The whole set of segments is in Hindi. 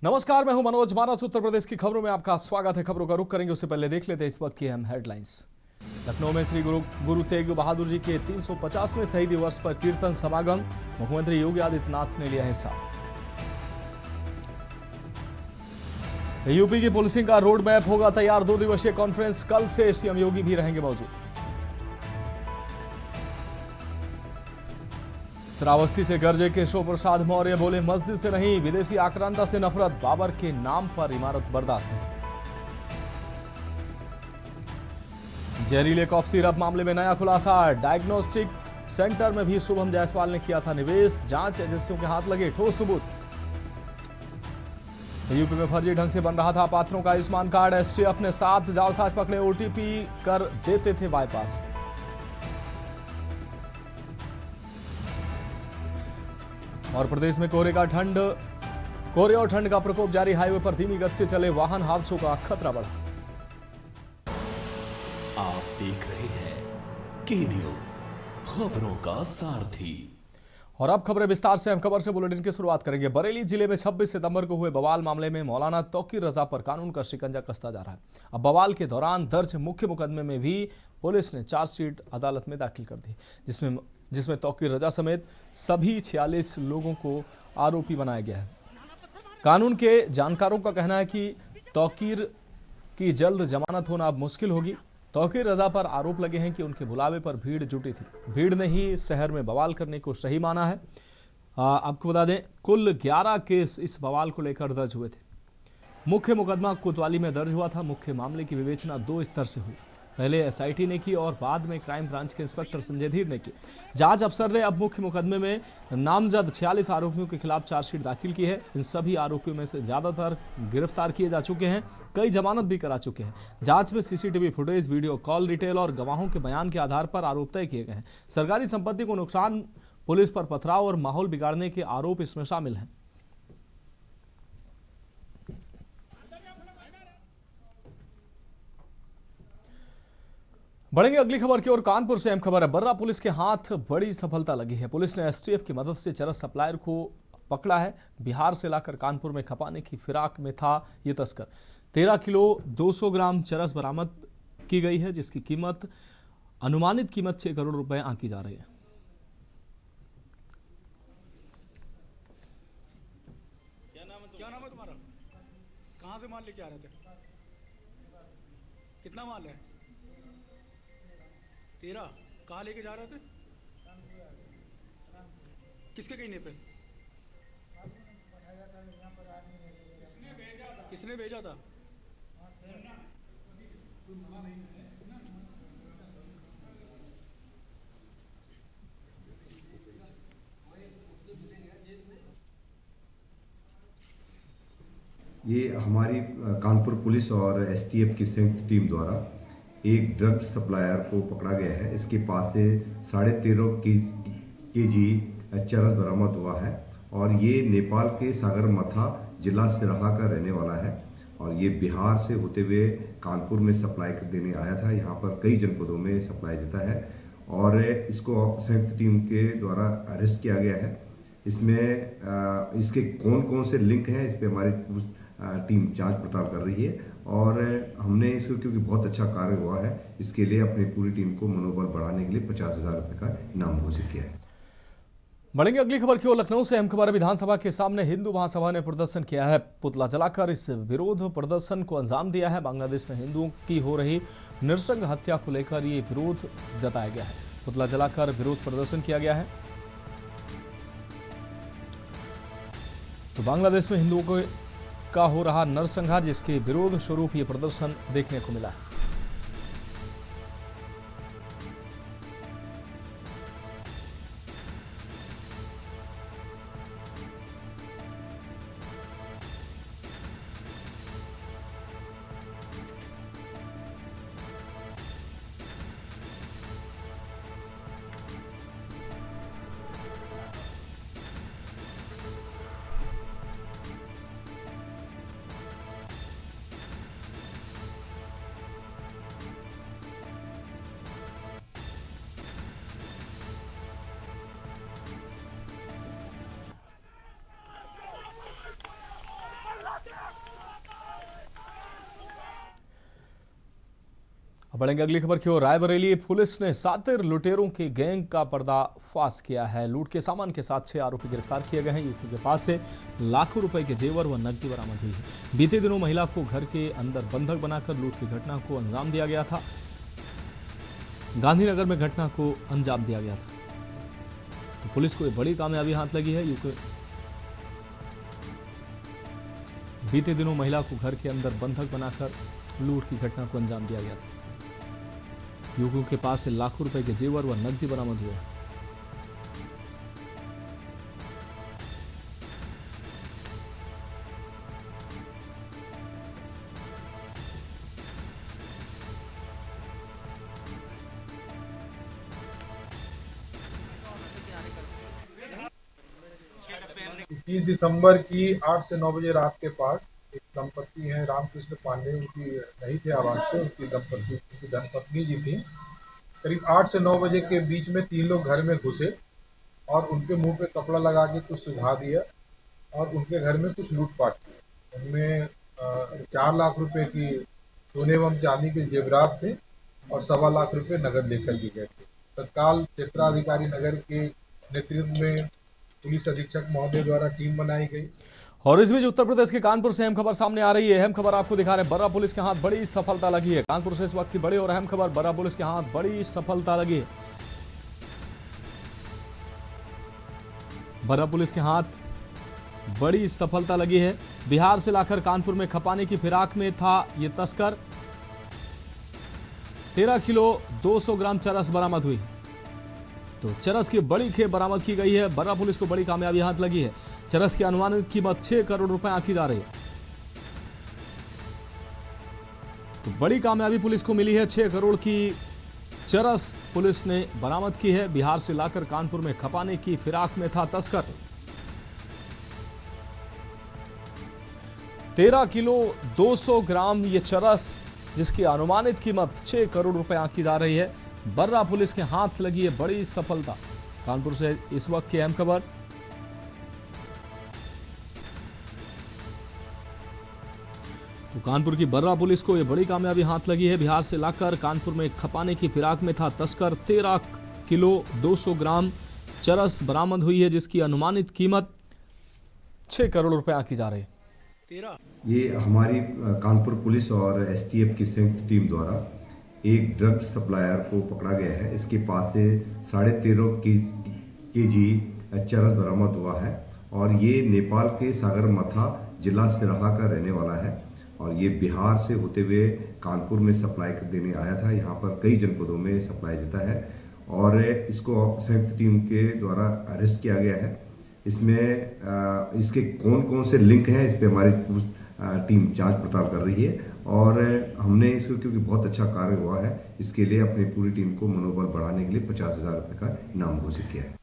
नमस्कार, मैं हूं मनोज मानस। उत्तर प्रदेश की खबरों में आपका स्वागत है। खबरों का रुख करेंगे उससे पहले देख लेते हैं इस वक्त की अहम हेडलाइंस। लखनऊ में श्री गुरु तेग बहादुर जी के 350वें शहीदी वर्ष पर कीर्तन समागम। मुख्यमंत्री योगी आदित्यनाथ ने लिया हिस्सा। यूपी की पुलिसिंग का रोड मैप होगा तैयार। 2 दिवसीय कॉन्फ्रेंस कल से सीएम योगी भी रहेंगे मौजूद। श्रावस्ती से गरजे केशव प्रसाद मौर्य, बोले मस्जिद से नहीं विदेशी आक्रांता से नफरत। बाबर के नाम पर इमारत बर्दाश्त नहीं। जहरीले कॉफ सिरप मामले में नया खुलासा। डायग्नोस्टिक सेंटर में भी शुभम जायसवाल ने किया था निवेश। जांच एजेंसियों के हाथ लगे ठोस सबूत। यूपी में फर्जी ढंग से बन रहा था पात्रों का आयुष्मान कार्ड। एसटीएफ ने 7 जालसाज पकड़े। ओटीपी कर देते थे बाईपास। और प्रदेश में कोहरे और ठंड का प्रकोप जारी। हाईवे पर धीमी गति से चले वाहन, हादसों का खतरा बढ़ा। आप देख रहे हैं के न्यूज, खबरों का सारथी। और अब खबरें विस्तार से। हम खबर से बुलेटिन की शुरुआत करेंगे। बरेली जिले में 26 सितंबर को हुए बवाल मामले में मौलाना तौकीर रजा पर कानून का शिकंजा कसता जा रहा है। अब बवाल के दौरान दर्ज मुख्य मुकदमे में भी पुलिस ने चार्जशीट अदालत में दाखिल कर दी, जिसमें तौकीर रजा समेत सभी 46 लोगों को आरोपी बनाया गया है। कानून के जानकारों का कहना है कि तौकीर की जल्द जमानत होना अब मुश्किल होगी। तौकीर रजा पर आरोप लगे हैं कि उनके बुलावे पर भीड़ जुटी थी। भीड़ ने ही शहर में बवाल करने को सही माना है। आपको बता दें, कुल 11 केस इस बवाल को लेकर दर्ज हुए थे। मुख्य मुकदमा कोतवाली में दर्ज हुआ था। मुख्य मामले की विवेचना 2 स्तर से हुई। पहले एसआईटी ने की और बाद में क्राइम ब्रांच के इंस्पेक्टर संजय धीर ने की। जांच अफसर ने अब मुख्य मुकदमे में नामजद 46 आरोपियों के खिलाफ चार्जशीट दाखिल की है। इन सभी आरोपियों में से ज्यादातर गिरफ्तार किए जा चुके हैं, कई जमानत भी करा चुके हैं। जांच में CCTV footage, video call detail और गवाहों के बयान के आधार पर आरोप तय किए गए हैं। सरकारी संपत्ति को नुकसान, पुलिस पर पथराव और माहौल बिगाड़ने के आरोप इसमें शामिल हैं। बढ़ेंगे अगली खबर की ओर। कानपुर से अहम खबर है। बर्रा पुलिस के हाथ बड़ी सफलता लगी है। पुलिस ने एसटीएफ की मदद से चरस सप्लायर को पकड़ा है। बिहार से लाकर कानपुर में खपाने की फिराक में था ये तस्कर। 13 किलो 200 ग्राम चरस बरामद की गई है, जिसकी कीमत अनुमानित कीमत 6 करोड़ रुपए आंकी जा रही है। क्या नाम है तुम्हारा? कहाँ से माल लेके आ रहे थे? कितना माल है? 13। कहाँ लेके जा रहे थे? किसके कहने पे? किसने भेजा था? ये हमारी कानपुर पुलिस और एसटीएफ की संयुक्त टीम द्वारा एक ड्रग सप्लायर को पकड़ा गया है। इसके पास से 13.5 केजी चरस बरामद हुआ है और ये नेपाल के सागरमाथा जिला सिराहा का रहने वाला है और ये बिहार से होते हुए कानपुर में सप्लाई देने आया था। यहाँ पर कई जनपदों में सप्लाई देता है और इसको संयुक्त टीम के द्वारा अरेस्ट किया गया है। इसमें इसके कौन कौन से लिंक हैं, इस पर हमारी टीम जांच पड़ताल कर रही है और हमने इसको, क्योंकि बहुत अच्छा कार्य हुआ है, इसके लिए अपनी पूरी टीम को मनोबल बढ़ाने के लिए 50,000 रुपये का इनाम घोषित किया है। बढ़ेंगे अगली खबर की ओर। लखनऊ से अहम खबर है। विधानसभा के सामने हिंदू महासभा ने प्रदर्शन किया है। पुतला जलाकर इस विरोध प्रदर्शन को अंजाम दिया है। बांग्लादेश में हिंदुओं की हो रही नृशंस हत्या को लेकर ये विरोध जताया गया है। पुतला जलाकर विरोध प्रदर्शन किया गया है। तो बांग्लादेश में हिंदुओं का हो रहा नरसंहार, जिसके विरोध स्वरूप ये प्रदर्शन देखने को मिला है। अब बढ़ेंगे अगली खबर की ओर। रायबरेली पुलिस ने सातिर लुटेरों के गैंग का पर्दाफाश किया है। लूट के सामान के साथ 6 आरोपी गिरफ्तार किए गए हैं। युवकों के पास से लाखों रुपए के जेवर व नकदी बरामद हुई है। बीते दिनों महिला को घर के अंदर बंधक बनाकर लूट की घटना को अंजाम दिया गया था। गांधीनगर में घटना को अंजाम दिया गया था, तो पुलिस को एक बड़ी कामयाबी हाथ लगी है। बीते दिनों महिला को घर के अंदर बंधक बनाकर लूट की घटना को अंजाम दिया गया था। युवकों के पास से लाखों रुपए के जेवर व नकदी बरामद हुए। इक्कीस दिसंबर की 8 से 9 बजे रात के पास एक दंपत्ति हैं रामकृष्ण पांडे, उनकी नहीं थे आवाज पे, उनकी धर्मपत्नी जी थी। करीब 8 से 9 बजे के बीच में 3 लोग घर में घुसे और उनके मुंह पे कपड़ा लगा के कुछ सुझा दिया और उनके घर में कुछ लूटपाट की। उनमें 4 लाख रुपए की सोने एवं चांदी के जेवरात थे और 1.25 लाख रुपए नगद लेकर के गए थे। तत्काल क्षेत्राधिकारी नगर के नेतृत्व में पुलिस अधीक्षक महोदय द्वारा टीम बनाई गई। और इस बीच उत्तर प्रदेश के कानपुर से अहम खबर सामने आ रही है। अहम खबर आपको दिखा रहे हैं, बर्रा पुलिस के हाथ बड़ी सफलता लगी है। कानपुर से इस वक्त की बड़ी और अहम खबर, बर्रा पुलिस के हाथ बड़ी सफलता लगी है। बर्रा पुलिस के हाथ बड़ी सफलता लगी है। बिहार से लाकर कानपुर में खपाने की फिराक में था ये तस्कर। 13 किलो 200 ग्राम चरस बरामद हुई। तो चरस की बड़ी खेप बरामद की गई है। बर्रा पुलिस को बड़ी कामयाबी हाथ लगी है। चरस की अनुमानित कीमत 6 करोड़ रुपए आंकी जा रही है। तो बड़ी कामयाबी पुलिस को मिली है। 6 करोड़ की चरस पुलिस ने बरामद की है। बिहार से लाकर कानपुर में खपाने की फिराक में था तस्कर। 13 किलो 200 ग्राम ये चरस, जिसकी अनुमानित कीमत 6 करोड़ रुपए आंकी जा रही है। बर्रा पुलिस के हाथ लगी है बड़ी सफलता। कानपुर से इस वक्त की अहम खबर। तो कानपुर की बर्रा पुलिस को यह बड़ी कामयाबी हाथ लगी है। बिहार से लाकर कानपुर में खपाने की फिराक में था तस्कर। 13 किलो 200 ग्राम चरस बरामद हुई है, जिसकी अनुमानित कीमत 6 करोड़ रुपए आंकी जा रही है। ये हमारी कानपुर पुलिस और एसटीएफ की संयुक्त टीम द्वारा एक ड्रग सप्लायर को पकड़ा गया है। इसके पास से 13.5 केजी चरस बरामद हुआ है और ये नेपाल के सागरमाथा जिला सिराहा का रहने वाला है और ये बिहार से होते हुए कानपुर में सप्लाई देने आया था। यहाँ पर कई जनपदों में सप्लाई देता है और इसको संयुक्त टीम के द्वारा अरेस्ट किया गया है। इसमें इसके कौन कौन से लिंक हैं, इस पे हमारी टीम जांच पड़ताल कर रही है और हमने इसको, क्योंकि बहुत अच्छा कार्य हुआ है, इसके लिए अपनी पूरी टीम को मनोबल बढ़ाने के लिए 50,000 रुपये का इनाम घोषित किया है।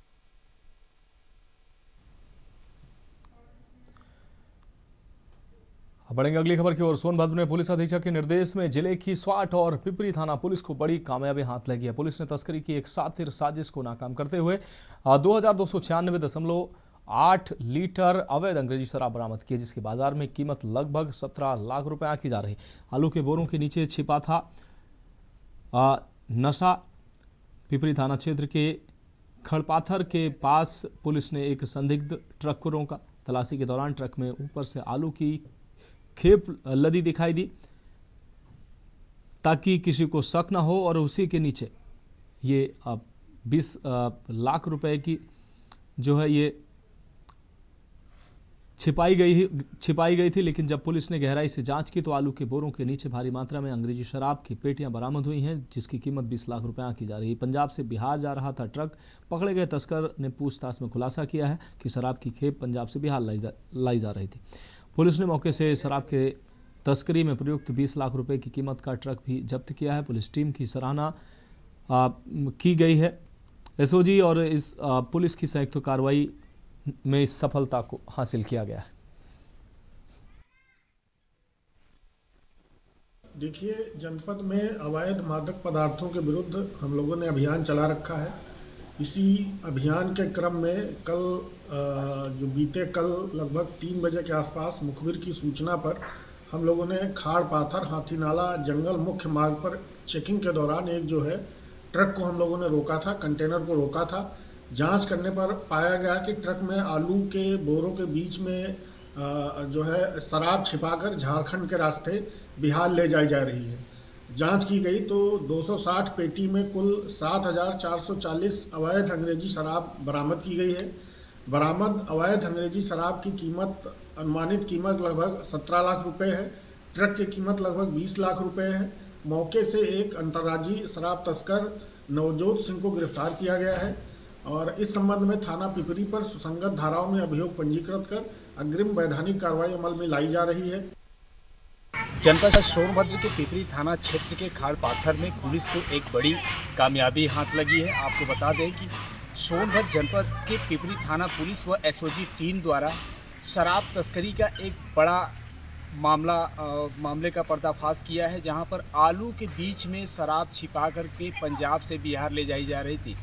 बढ़ेंगे अगली खबर की ओर। सोनभद्र में पुलिस अधीक्षक के निर्देश में जिले की स्वाट और पिपरी थाना पुलिस को बड़ी कामयाबी हाथ लगी है। पुलिस ने तस्करी की एक सातिर साजिश को नाकाम करते हुए 2296.8 लीटर अवैध अंग्रेजी शराब बरामद की, जिसकी बाजार में कीमत लगभग 17 लाख रुपए आंकी जा रही। आलू के बोरों के नीचे छिपा था नशा। पिपरी थाना क्षेत्र के खड़पाथर के पास पुलिस ने एक संदिग्ध ट्रक को रोका। तलाशी के दौरान ट्रक में ऊपर से आलू की खेप लदी दिखाई दी ताकि किसी को शक न हो और उसी के नीचे ये 20 लाख रुपए की जो है ये छिपाई गई थी। लेकिन जब पुलिस ने गहराई से जांच की तो आलू के बोरों के नीचे भारी मात्रा में अंग्रेजी शराब की पेटियां बरामद हुई हैं, जिसकी कीमत 20 लाख रुपए आंकी जा रही है। पंजाब से बिहार जा रहा था ट्रक। पकड़े गए तस्कर ने पूछताछ में खुलासा किया है कि शराब की खेप पंजाब से बिहार लाई जा रही थी। पुलिस ने मौके से शराब के तस्करी में प्रयुक्त 20 लाख रुपए की कीमत का ट्रक भी जब्त किया है। पुलिस टीम की सराहना की गई है। एसओजी और इस पुलिस की संयुक्त कार्रवाई में इस सफलता को हासिल किया गया है। देखिए, जनपद में अवैध मादक पदार्थों के विरुद्ध हम लोगों ने अभियान चला रखा है इसी अभियान के क्रम में बीते कल लगभग 3 बजे के आसपास मुखबिर की सूचना पर हम लोगों ने खाड़ पाथर हाथीनाला जंगल मुख्य मार्ग पर चेकिंग के दौरान एक जो है ट्रक को हम लोगों ने रोका था, कंटेनर को रोका था। जांच करने पर पाया गया कि ट्रक में आलू के बोरों के बीच में जो है शराब छिपाकर झारखंड के रास्ते बिहार ले जाई जा रही है। जांच की गई तो 260 पेटी में कुल 7,440 अवैध अंग्रेजी शराब बरामद की गई है। बरामद अवैध अंग्रेजी शराब की कीमत, अनुमानित कीमत लगभग 17 लाख रुपए है। ट्रक की कीमत लगभग 20 लाख रुपए है। मौके से एक अंतर्राज्यीय शराब तस्कर नवजोत सिंह को गिरफ्तार किया गया है और इस संबंध में थाना पिपरी पर सुसंगत धाराओं में अभियोग पंजीकृत कर अग्रिम वैधानिक कार्रवाई अमल में लाई जा रही है। जनपद सोनभद्र के पिपरी थाना क्षेत्र के खाड़ पाथर में पुलिस को एक बड़ी कामयाबी हाथ लगी है। आपको बता दें कि सोनभद्र जनपद के पिपरी थाना पुलिस व एसओजी टीम द्वारा शराब तस्करी का एक बड़ा मामले का पर्दाफाश किया है, जहां पर आलू के बीच में शराब छिपा करके पंजाब से बिहार ले जाई जा रही थी।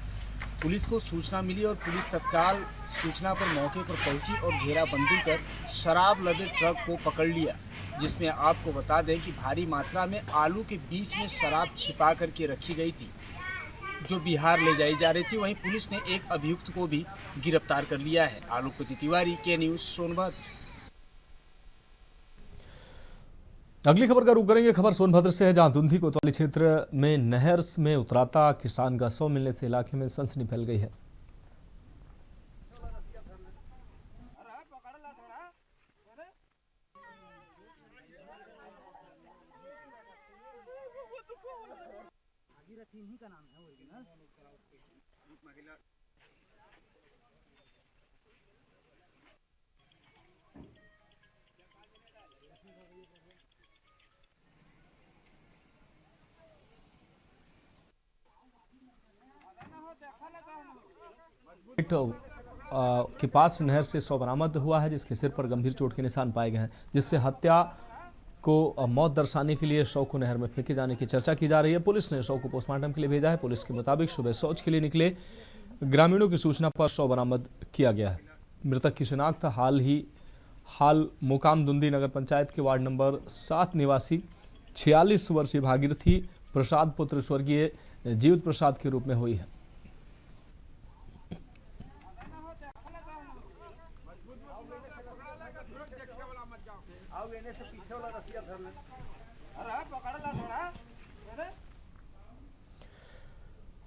पुलिस को सूचना मिली और पुलिस तत्काल सूचना पर मौके पर पहुंची और घेराबंदी कर शराब लदे ट्रक को पकड़ लिया, जिसमें आपको बता दें कि भारी मात्रा में आलू के बीच में शराब छिपा करके रखी गई थी जो बिहार ले जाई जा रही थी। वहीं पुलिस ने एक अभियुक्त को भी गिरफ्तार कर लिया है। आलोकपति तिवारी, के न्यूज़, सोनभद्र। अगली खबर का रुख करेंगे। खबर सोनभद्र से है, जहां धुंधी कोतवाली क्षेत्र में नहर में उतराता किसान का शव मिलने से इलाके में सनसनी फैल गई है। के पास नहर से शव बरामद हुआ है, जिसके सिर पर गंभीर चोट के निशान पाए गए हैं, जिससे हत्या को मौत दर्शाने के लिए शव को नहर में फेंके जाने की चर्चा की जा रही है। पुलिस ने शव को पोस्टमार्टम के लिए भेजा है। पुलिस के मुताबिक सुबह शौच के लिए निकले ग्रामीणों की सूचना पर शव बरामद किया गया है। मृतक की शिनाख्त हाल मुकाम दुंदी नगर पंचायत के वार्ड नंबर 7 निवासी 46 वर्षीय भागीरथी प्रसाद पुत्र स्वर्गीय जीवित प्रसाद के रूप में हुई है।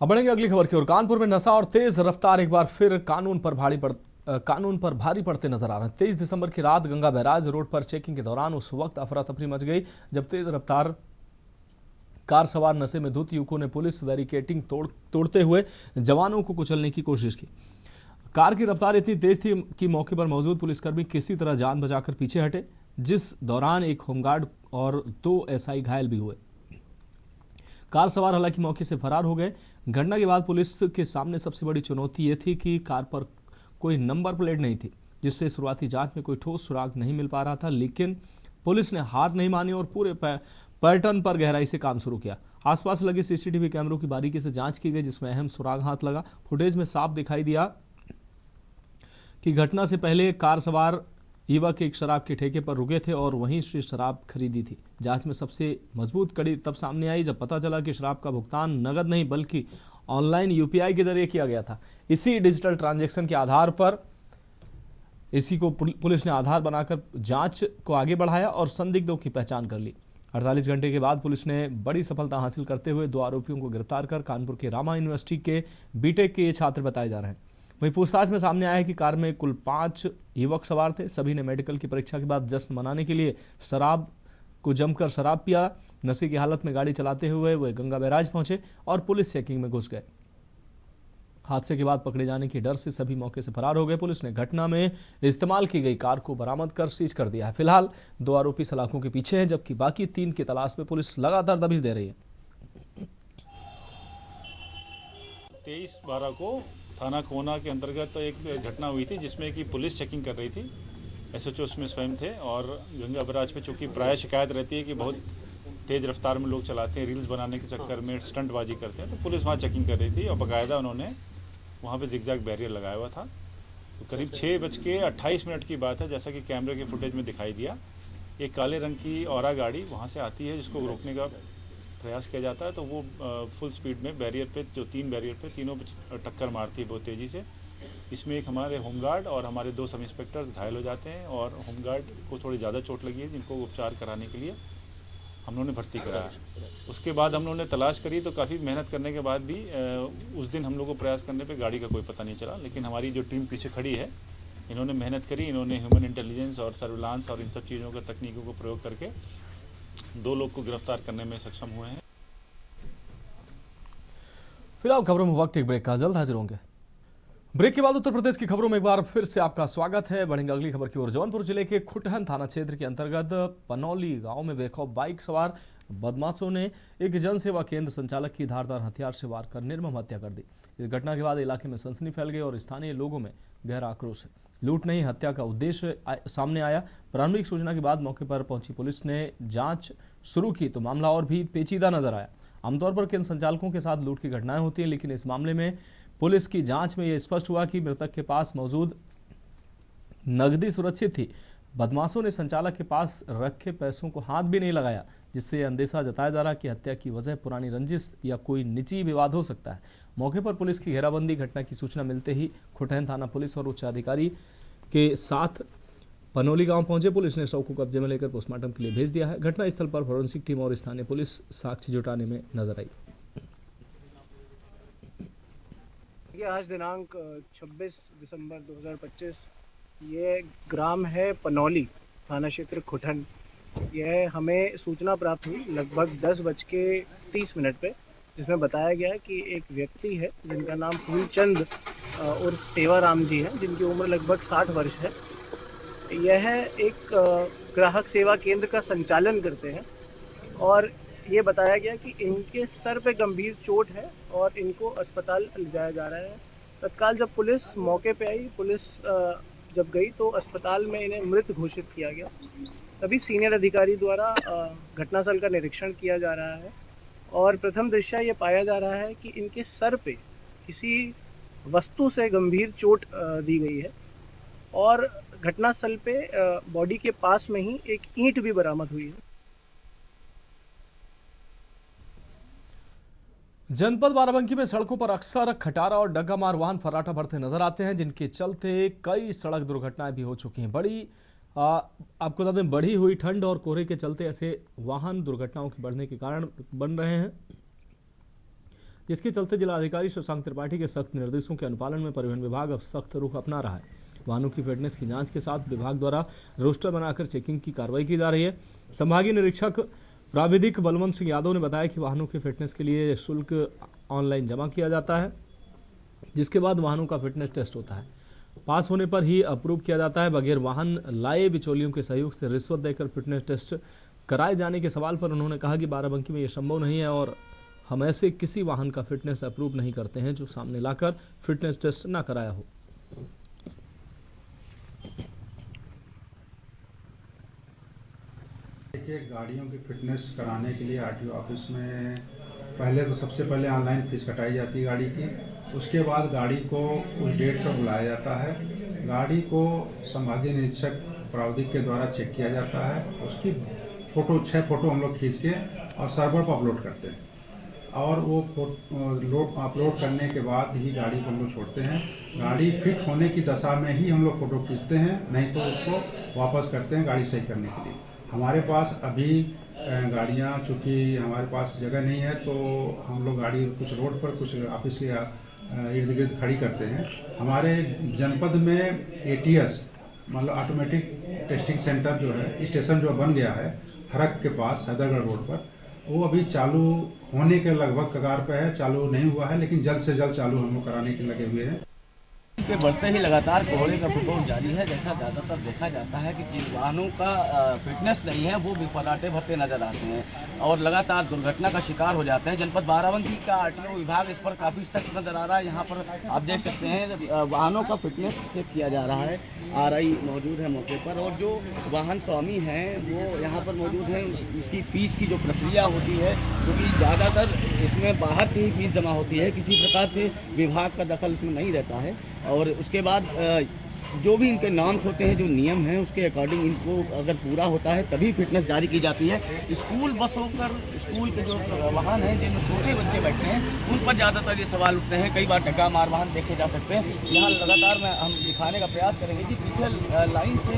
अब बढ़ेंगे अगली खबर की ओर। कानपुर में नशा और तेज रफ्तार एक बार फिर कानून पर भारी पड़ते नजर आ रहे हैं। 23 दिसंबर की रात गंगा बैराज रोड पर चेकिंग के दौरान उस वक्त अफरा तफरी मच गई जब तेज रफ्तार कार सवार नशे में धुत युवकों ने पुलिस बैरिकेडिंग तोड़ते हुए जवानों को कुचलने की कोशिश की। कार की रफ्तार इतनी तेज थी कि मौके पर मौजूद पुलिसकर्मी किसी तरह जान बचाकर पीछे हटे, जिस दौरान एक होमगार्ड और 2 एसआई घायल भी हुए। कार सवार हालांकि मौके से फरार हो गए। घटना के बाद पुलिस के सामने सबसे बड़ी चुनौती ये थी कि कार पर कोई नंबर प्लेट नहीं थी, जिससे शुरुआती जांच में कोई ठोस सुराग नहीं मिल पा रहा था। लेकिन पुलिस ने हार नहीं मानी और पूरे पैटर्न पर गहराई से काम शुरू किया। आसपास लगे सीसीटीवी कैमरों की बारीकी से जांच की गई, जिसमें अहम सुराग हाथ लगा। फुटेज में साफ दिखाई दिया कि घटना से पहले कार सवार युवक एक शराब के ठेके पर रुके थे और वहीं से शराब खरीदी थी। जांच में सबसे मजबूत कड़ी तब सामने आई जब पता चला कि शराब का भुगतान नगद नहीं बल्कि ऑनलाइन यूपीआई के जरिए किया गया था। इसी डिजिटल ट्रांजैक्शन के आधार पर इसी को पुलिस ने आधार बनाकर जांच को आगे बढ़ाया और संदिग्धों की पहचान कर ली। 48 घंटे के बाद पुलिस ने बड़ी सफलता हासिल करते हुए 2 आरोपियों को गिरफ्तार कर कानपुर के रामा यूनिवर्सिटी के बीटेक के छात्र बताए जा रहे हैं। वहीं पूछताछ में सामने आया कि कार में कुल 5 युवक सवार थे। सभी ने मेडिकल की परीक्षा के बाद जश्न मनाने के लिए जमकर शराब पिया। नशे की हालत में गाड़ी चलाते हुए वे गंगा बैराज पहुंचे और पुलिस चेकिंग में घुस गए। हादसे के बाद पकड़े जाने के डर से सभी मौके से फरार हो गए। पुलिस ने घटना में इस्तेमाल की गई कार को बरामद कर सीज कर दिया है। फिलहाल 2 आरोपी सलाखों के पीछे हैं, जबकि बाकी 3 की तलाश में पुलिस लगातार दबिश दे रही है। 23/12 को थाना कोना के अंतर्गत एक घटना हुई थी जिसमें कि पुलिस चेकिंग कर रही थी। एसएचओ उसमें स्वयं थे और गंगा बैराज पे चूँकि प्राय शिकायत रहती है कि बहुत तेज़ रफ्तार में लोग चलाते हैं, रील्स बनाने के चक्कर में स्टंटबाजी करते हैं, तो पुलिस वहाँ चेकिंग कर रही थी और बाकायदा उन्होंने वहाँ पे जिगजैग बैरियर लगाया हुआ था। तो करीब 6:28 की बात है, जैसा कि कैमरे के फुटेज में दिखाई दिया, एक काले रंग की औरा गाड़ी वहाँ से आती है जिसको रोकने का प्रयास किया जाता है। तो वो फुल स्पीड में बैरियर पे, जो 3 बैरियर पे, तीनों पे टक्कर मारती है बहुत तेज़ी से। इसमें एक हमारे होमगार्ड और हमारे 2 सब इंस्पेक्टर्स घायल हो जाते हैं और होमगार्ड को थोड़ी ज़्यादा चोट लगी है, जिनको उपचार कराने के लिए हम लोगों ने भर्ती कराया। उसके बाद हम लोगों ने तलाश करी, तो काफ़ी मेहनत करने के बाद भी उस दिन हम लोग को प्रयास करने पे गाड़ी का कोई पता नहीं चला। लेकिन हमारी जो टीम पीछे खड़ी है, इन्होंने मेहनत करी, इन्होंने ह्यूमन इंटेलिजेंस और सर्विलांस और इन सब चीज़ों का तकनीकों को प्रयोग करके 2 लोग को गिरफ्तार करने में सक्षम हुए हैं। फिलहाल खबरों में वक्त एक ब्रेक का, जल्द हाजिर होंगे। ब्रेक के बाद उत्तर प्रदेश की खबरों में एक बार फिर से आपका स्वागत है। बढ़ेंगे अगली खबर की ओर। जौनपुर जिले के खुटहन थाना क्षेत्र के अंतर्गत पनौली गांव में बेखौफ बाइक सवार बदमाशों ने एक जनसेवा केंद्र संचालक की धारदार हथियार से वार कर निर्मम हत्या कर दी। इस घटना के बाद इलाके में सनसनी फैल गई और स्थानीय लोगों में गहरा आक्रोश है। लूट नहीं, हत्या का उद्देश्य सामने आया। प्रारंभिक सूचना के बाद मौके पर पहुंची पुलिस ने जांच शुरू की तो मामला और भी पेचीदा नजर आया। आमतौर पर केंद्र संचालकों के साथ लूट की घटनाएं होती हैं, लेकिन इस मामले में पुलिस की जांच में यह स्पष्ट हुआ कि मृतक के पास मौजूद नकदी सुरक्षित थी। बदमाशों ने संचालक के पास रखे पैसों को हाथ भी नहीं लगाया, जिससे अंदेशा जताया जा रहा कि हत्या की वजह पुरानी रंजिश या कोई निजी विवाद हो सकता है। मौके पर पुलिस की घेराबंदी। घटना की सूचना मिलते ही खुटहन थाना पुलिस और उच्च अधिकारी के साथ पनौली गांव पहुंचे। पुलिस ने शव को कब्जे में लेकर पोस्टमार्टम के लिए भेज दिया है। घटनास्थल पर फोरेंसिक टीम और स्थानीय पुलिस साक्ष्य जुटाने में नजर आई। आज दिनांक 26 दिसंबर 2025 ये ग्राम है पनौली, थाना क्षेत्र खुटहन। यह हमें सूचना प्राप्त हुई लगभग 10:30 पे, जिसमें बताया गया है कि एक व्यक्ति है जिनका नाम फूलचंद और सेवाराम जी है, जिनकी उम्र लगभग 60 वर्ष है। यह एक ग्राहक सेवा केंद्र का संचालन करते हैं और ये बताया गया कि इनके सर पे गंभीर चोट है और इनको अस्पताल ले जाया जा रहा है। तत्काल जब पुलिस मौके पे आई, पुलिस जब गई तो अस्पताल में इन्हें मृत घोषित किया गया। तभी सीनियर अधिकारी द्वारा घटनास्थल का निरीक्षण किया जा रहा है और प्रथम दृष्टया ये पाया जा रहा है कि इनके सर पे किसी वस्तु से गंभीर चोट दी गई है और घटनास्थल पे बॉडी के पास में ही एक ईंट भी बरामद हुई है। जनपद बाराबंकी में सड़कों पर अक्सर खटारा और डग्गा मार वाहन फर्राटा भरते नजर आते हैं, जिनके चलते कई सड़क दुर्घटनाएं भी हो चुकी हैं। आपको बता दें, बढ़ी हुई ठंड और कोहरे के चलते ऐसे वाहन दुर्घटनाओं के बढ़ने के कारण बन रहे हैं, जिसके चलते जिलाधिकारी शशांक त्रिपाठी के सख्त निर्देशों के अनुपालन में परिवहन विभाग अब सख्त रुख अपना रहा है। वाहनों की फिटनेस की जांच के साथ विभाग द्वारा रोस्टर बनाकर चेकिंग की कार्रवाई की जा रही है। संभागीय निरीक्षक प्राविधिक बलवंत सिंह यादव ने बताया कि वाहनों की फिटनेस के लिए शुल्क ऑनलाइन जमा किया जाता है, जिसके बाद वाहनों का फिटनेस टेस्ट होता है। पास होने पर ही अप्रूव किया जाता है। बगैर वाहन लाए बिचौलियों के सहयोग से रिश्वत देकर फिटनेस टेस्ट कराए जाने के सवाल पर उन्होंने कहा कि बाराबंकी में ये संभव नहीं है और हम ऐसे किसी वाहन का फिटनेस अप्रूव नहीं करते हैं जो सामने लाकर फिटनेस टेस्ट ना कराया हो। देखिए, गाड़ियों की फिटनेस कराने के लिए आरटीओ ऑफिस में पहले तो सबसे पहले ऑनलाइन फीस कटाई जाती है गाड़ी की। उसके बाद गाड़ी को उस डेट पर बुलाया जाता है। गाड़ी को संभागीय निरीक्षक प्राविधिक के द्वारा चेक किया जाता है। उसकी फ़ोटो 6 फ़ोटो हम लोग खींच के और सर्वर पर अपलोड करते हैं और वो अपलोड करने के बाद ही गाड़ी को हम लोग छोड़ते हैं। गाड़ी फिट होने की दशा में ही हम लोग फ़ोटो खींचते हैं, नहीं तो उसको वापस करते हैं गाड़ी सही करने के लिए। हमारे पास अभी गाड़ियाँ, चूँकि हमारे पास जगह नहीं है तो हम लोग गाड़ी कुछ रोड पर, कुछ ऑफिस के इर्द गिर्द खड़ी करते हैं। हमारे जनपद में ATS मतलब ऑटोमेटिक टेस्टिंग सेंटर जो है, स्टेशन जो बन गया है हरक के पास हैदरगढ़ रोड पर, वो अभी चालू होने के लगभग कगार पे है। चालू नहीं हुआ है, लेकिन जल्द से जल्द चालू हम लोग कराने के लगे हुए हैं। उसके बढ़ते ही लगातार कोहरे का प्रकोप जारी है। जैसा ज़्यादातर देखा जाता है कि जिन वाहनों का फिटनेस नहीं है वो भी पराठे भरते नजर आते हैं और लगातार दुर्घटना का शिकार हो जाते हैं। जनपद बाराबंकी का आरटीओ विभाग इस पर काफ़ी सख्त नजर आ रहा है। यहाँ पर आप देख सकते हैं वाहनों का फिटनेस चेक किया जा रहा है। आरआई मौजूद है मौके पर और जो वाहन स्वामी हैं वो यहाँ पर मौजूद हैं। इसकी फीस की जो प्रक्रिया होती है, क्योंकि ज़्यादातर इसमें बाहर से ही फीस जमा होती है, किसी प्रकार से विभाग का दखल इसमें नहीं रहता है। और उसके बाद जो भी इनके नॉर्म्स होते हैं, जो नियम हैं, उसके अकॉर्डिंग इनको अगर पूरा होता है तभी फिटनेस जारी की जाती है। स्कूल बस होकर स्कूल के जो वाहन हैं जिनमें छोटे बच्चे बैठते हैं उन पर ज़्यादातर ये सवाल उठते हैं। कई बार टक्का मार वाहन देखे जा सकते हैं। यहाँ लगातार हम दिखाने का प्रयास करेंगे कि पीछे लाइन से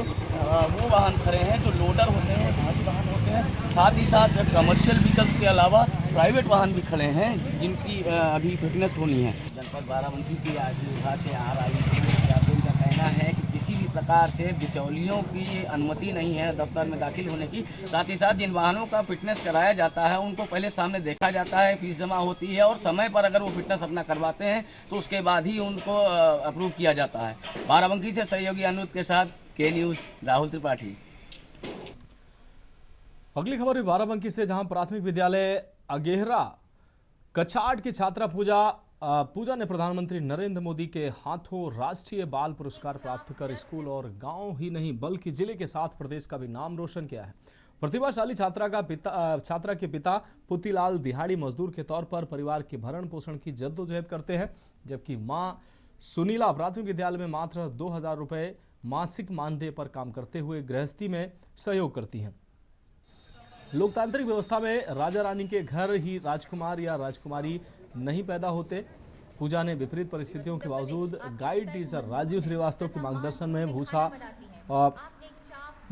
वो वाहन खड़े हैं जो लोडर होते हैं, भारी वाहन होते हैं। साथ ही साथ कमर्शियल व्हीकल्स के अलावा प्राइवेट वाहन भी खड़े हैं जिनकी अभी फिटनेस होनी है। जनपद बाराबंकी की आरटीओ विभाग के आरआई का कहना है कि किसी भी प्रकार से बिचौलियों की अनुमति नहीं है दफ्तर में दाखिल होने की। साथ ही साथ जिन वाहनों का फिटनेस कराया जाता है उनको पहले सामने देखा जाता है, फीस जमा होती है और समय पर अगर वो फिटनेस अपना करवाते हैं तो उसके बाद ही उनको अप्रूव किया जाता है। बाराबंकी से सहयोगी अनुज के साथ के न्यूज़ राहुल त्रिपाठी। अगली खबर भी बाराबंकी से, जहां प्राथमिक विद्यालय अगेहरा कछाट की छात्रा पूजा ने प्रधानमंत्री नरेंद्र मोदी के हाथों राष्ट्रीय बाल पुरस्कार प्राप्त कर स्कूल और गांव ही नहीं बल्कि जिले के साथ प्रदेश का भी नाम रोशन किया है। प्रतिभाशाली छात्रा के पिता पुतीलाल दिहाड़ी मजदूर के तौर पर परिवार के भरण पोषण की जद्दोजहद करते हैं, जबकि मां सुनीला प्राथमिक विद्यालय में मात्र 2000 रुपये मासिक मानदेय पर काम करते हुए गृहस्थी में सहयोग करती हैं। लोकतांत्रिक व्यवस्था में राजा रानी के घर ही राजकुमार या राजकुमारी नहीं पैदा होते। पूजा ने विपरीत परिस्थितियों के बावजूद गाइड टीचर राजीव श्रीवास्तव के मार्गदर्शन में भूसा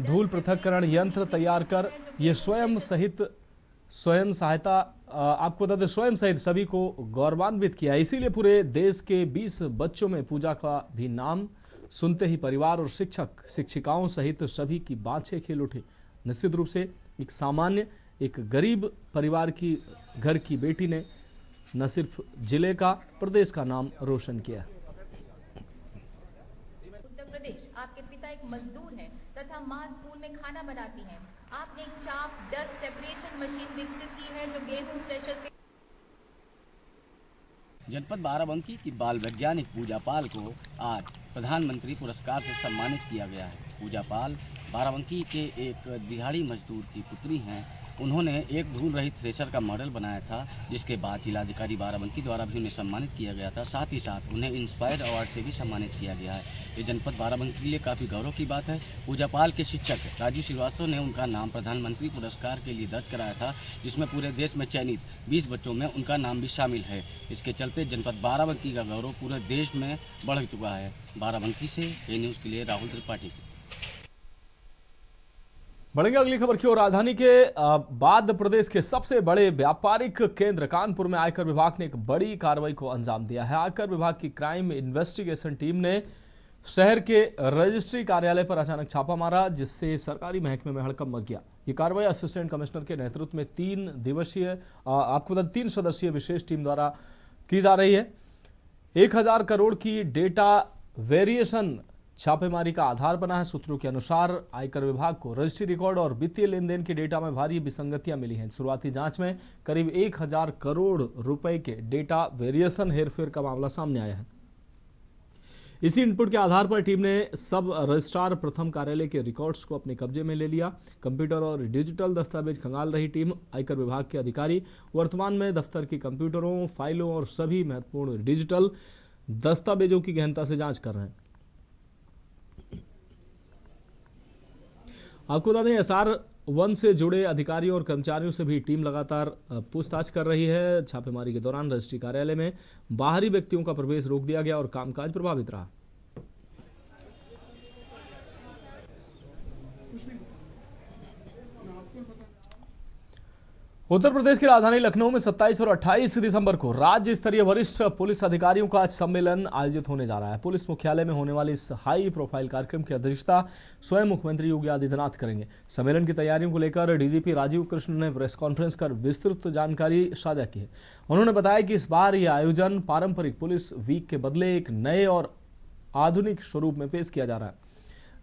धूल पृथक्करण यंत्र तैयार कर ये स्वयं सहित सभी को गौरवान्वित किया। इसीलिए पूरे देश के 20 बच्चों में पूजा का भी नाम सुनते ही परिवार और शिक्षक शिक्षिकाओं सहित सभी की बाँछें खिल उठी। निश्चित रूप से एक गरीब परिवार की घर की बेटी ने न सिर्फ जिले का प्रदेश का नाम रोशन किया। उत्तर प्रदेश, आपके पिता एक मजदूर हैं तथा मां स्कूल में खाना बनाती हैं। आपने एक चाप डस्ट सेपरेशन मशीन विकसित की है जो गेहूं थ्रेशर से। जनपद बाराबंकी की बाल वैज्ञानिक पूजा पाल को आज प्रधानमंत्री पुरस्कार से सम्मानित किया गया है। पूजा पाल बाराबंकी के एक दिहाड़ी मजदूर की पुत्री हैं। उन्होंने एक धूल रहित थ्रेशर का मॉडल बनाया था, जिसके बाद जिलाधिकारी बाराबंकी द्वारा भी उन्हें सम्मानित किया गया था। साथ ही साथ उन्हें इंस्पायर अवार्ड से भी सम्मानित किया गया है। ये जनपद बाराबंकी के लिए काफ़ी गौरव की बात है। पूजा पाल के शिक्षक राजीव श्रीवास्तव ने उनका नाम प्रधानमंत्री पुरस्कार के लिए दर्ज कराया था, जिसमें पूरे देश में चयनित 20 बच्चों में उनका नाम भी शामिल है। इसके चलते जनपद बाराबंकी का गौरव पूरे देश में बढ़ चुका है। बाराबंकी से ए न्यूज़ के लिए राहुल त्रिपाठी। बढ़ेंगे अगली खबर की ओर। राजधानी के बाद प्रदेश के सबसे बड़े व्यापारिक केंद्र कानपुर में आयकर विभाग ने एक बड़ी कार्रवाई को अंजाम दिया है। आयकर विभाग की क्राइम इन्वेस्टिगेशन टीम ने शहर के रजिस्ट्री कार्यालय पर अचानक छापा मारा, जिससे सरकारी महकमे में हड़कंप मच गया। ये कार्रवाई असिस्टेंट कमिश्नर के नेतृत्व में 3 सदस्यीय विशेष टीम द्वारा की जा रही है। 1000 करोड़ की डेटा वेरिएशन छापेमारी का आधार बना है। सूत्रों के अनुसार आयकर विभाग को रजिस्ट्री रिकॉर्ड और वित्तीय लेनदेन के डेटा में भारी विसंगतियां मिली हैं। शुरुआती जांच में करीब 1000 करोड़ रुपए के डेटा वेरिएशन हेरफेर का मामला सामने आया है। इसी इनपुट के आधार पर टीम ने सब रजिस्ट्रार प्रथम कार्यालय के रिकॉर्ड्स को अपने कब्जे में ले लिया। कंप्यूटर और डिजिटल दस्तावेज खंगाल रही टीम आयकर विभाग के अधिकारी वर्तमान में दफ्तर की कंप्यूटरों, फाइलों और सभी महत्वपूर्ण डिजिटल दस्तावेजों की गहनता से जांच कर रहे हैं। आपको बता दें, SR1 से जुड़े अधिकारियों और कर्मचारियों से भी टीम लगातार पूछताछ कर रही है। छापेमारी के दौरान रजिस्ट्री कार्यालय में बाहरी व्यक्तियों का प्रवेश रोक दिया गया और कामकाज प्रभावित रहा। उत्तर प्रदेश की राजधानी लखनऊ में 27 और 28 दिसंबर को राज्य स्तरीय वरिष्ठ पुलिस अधिकारियों का सम्मेलन आयोजित होने जा रहा है। पुलिस मुख्यालय में होने वाले इस हाई प्रोफाइल कार्यक्रम की अध्यक्षता स्वयं मुख्यमंत्री योगी आदित्यनाथ करेंगे। सम्मेलन की तैयारियों को लेकर डीजीपी राजीव कृष्ण ने प्रेस कॉन्फ्रेंस कर विस्तृत जानकारी साझा की है। उन्होंने बताया कि इस बार यह आयोजन पारंपरिक पुलिस वीक के बदले एक नए और आधुनिक स्वरूप में पेश किया जा रहा है,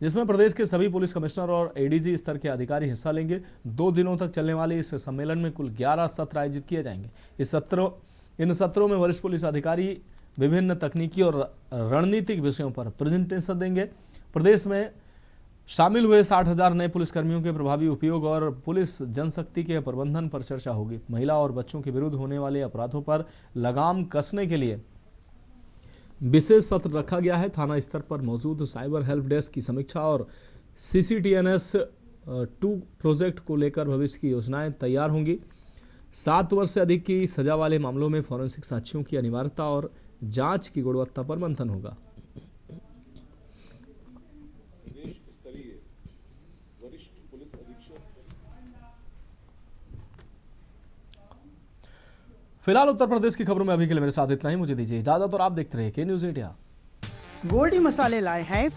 जिसमें प्रदेश के सभी पुलिस कमिश्नर और एडीजी स्तर के अधिकारी हिस्सा लेंगे। 2 दिनों तक चलने वाले इस सम्मेलन में कुल 11 सत्र आयोजित किए जाएंगे। इन सत्रों में वरिष्ठ पुलिस अधिकारी विभिन्न तकनीकी और रणनीतिक विषयों पर प्रेजेंटेशन देंगे। प्रदेश में शामिल हुए 60,000 नए पुलिसकर्मियों के प्रभावी उपयोग और पुलिस जनशक्ति के प्रबंधन पर चर्चा होगी। महिला और बच्चों के विरुद्ध होने वाले अपराधों पर लगाम कसने के लिए विशेष सत्र रखा गया है। थाना स्तर पर मौजूद साइबर हेल्प डेस्क की समीक्षा और CCTNS 2 प्रोजेक्ट को लेकर भविष्य की योजनाएं तैयार होंगी। 7 वर्ष से अधिक की सजा वाले मामलों में फॉरेंसिक साक्ष्यों की अनिवार्यता और जांच की गुणवत्ता पर मंथन होगा। फिलहाल उत्तर प्रदेश की खबरों में अभी के लिए मेरे साथ इतना ही। मुझे दीजिए इजाजत और आप देखते रहिए के न्यूज़ इंडिया। गोल्डी मसाले लाए हैं